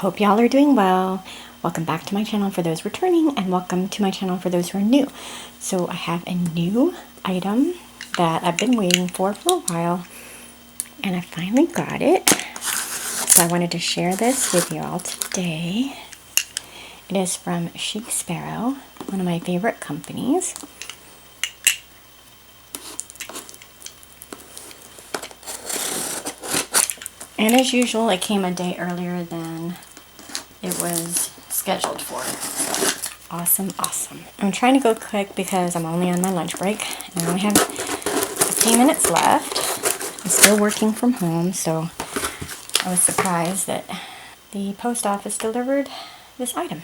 hope y'all are doing well. Welcome back to my channel for those returning, and welcome to my channel for those who are new. So I have a new item that I've been waiting for a while, and I finally got it. So I wanted to share this with y'all today. It is from Chic Sparrow, one of my favorite companies. And as usual, it came a day earlier than it was scheduled for. Awesome, awesome. I'm trying to go quick because I'm only on my lunch break and I only have a few minutes left. I'm still working from home, so I was surprised that the post office delivered this item.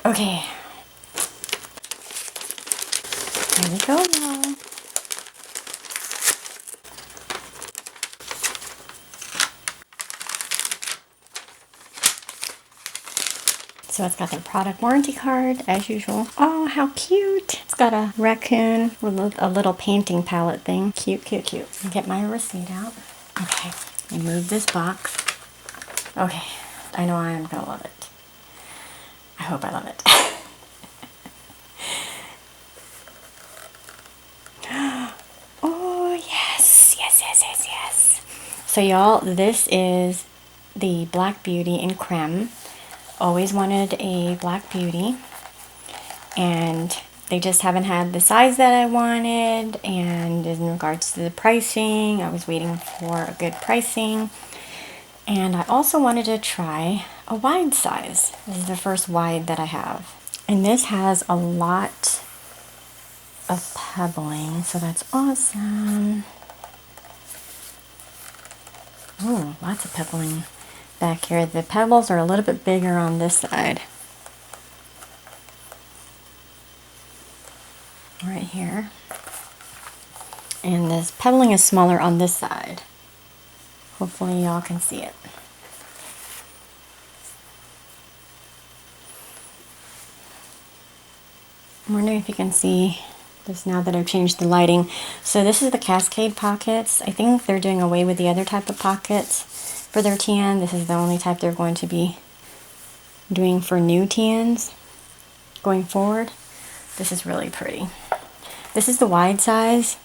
Okay. Here we go now. So it's got their product warranty card, as usual. Oh, how cute. It's got a raccoon with a little painting palette thing. Cute, cute, cute. I'll get my receipt out. Okay, remove this box. Okay, I know I'm gonna love it. I hope I love it. Oh, yes, yes, yes, yes, yes. So y'all, this is the Black Beauty in Crème. Always wanted a Black Beauty, and they just haven't had the size that I wanted. And in regards to the pricing, I was waiting for a good pricing, and I also wanted to try a wide size. This is the first wide that I have, and this has a lot of pebbling, so that's awesome. Oh, lots of pebbling back here. The pebbles are a little bit bigger on this side. Right here. And this pebbling is smaller on this side. Hopefully y'all can see it. I'm wondering if you can see this now that I've changed the lighting. So this is the Cascade pockets. I think they're doing away with the other type of pockets for their tan. This is the only type they're going to be doing for new tans going forward. This is really pretty. This is the wide size,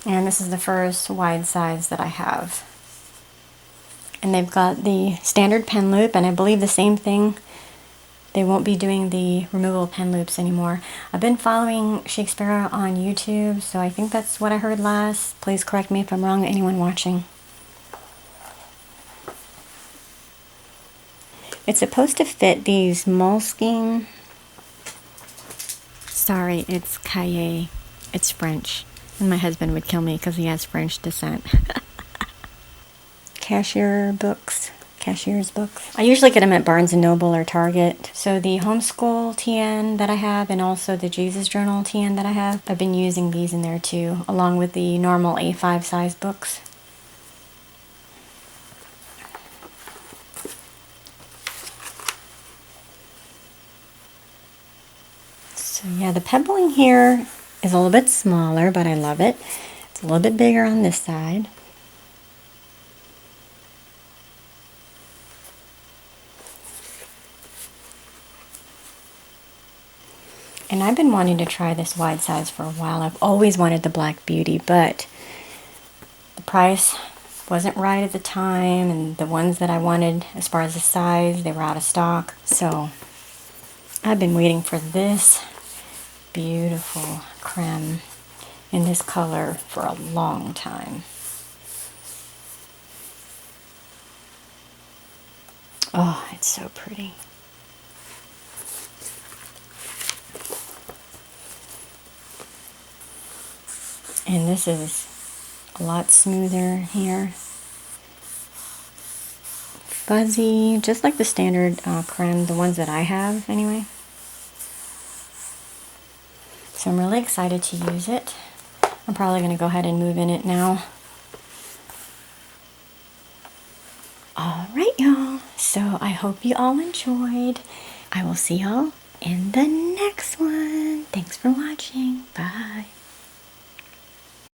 and this is the first wide size that I have. And they've got the standard pen loop, and I believe the same thing. They won't be doing the removable pen loops anymore. I've been following Chic Sparrow on YouTube, so I think that's what I heard last. Please correct me if I'm wrong, anyone watching. It's supposed to fit these moleskin. Sorry, it's cahier. It's French. And my husband would kill me because he has French descent. Cashier's books. I usually get them at Barnes & Noble or Target. So the homeschool TN that I have, and also the Jesus Journal TN that I have, I've been using these in there too, along with the normal A5 size books. So yeah, the pebbling here is a little bit smaller, but I love it. It's a little bit bigger on this side. And I've been wanting to try this wide size for a while. I've always wanted the Black Beauty, but the price wasn't right at the time, and the ones that I wanted as far as the size, they were out of stock. So I've been waiting for this beautiful crème in this color for a long time. Oh, it's so pretty. And this is a lot smoother here. Fuzzy, just like the standard crème, the ones that I have anyway. So I'm really excited to use it. I'm probably going to go ahead and move in it now. Alright y'all, so I hope you all enjoyed. I will see y'all in the next one. Thanks for watching. Bye.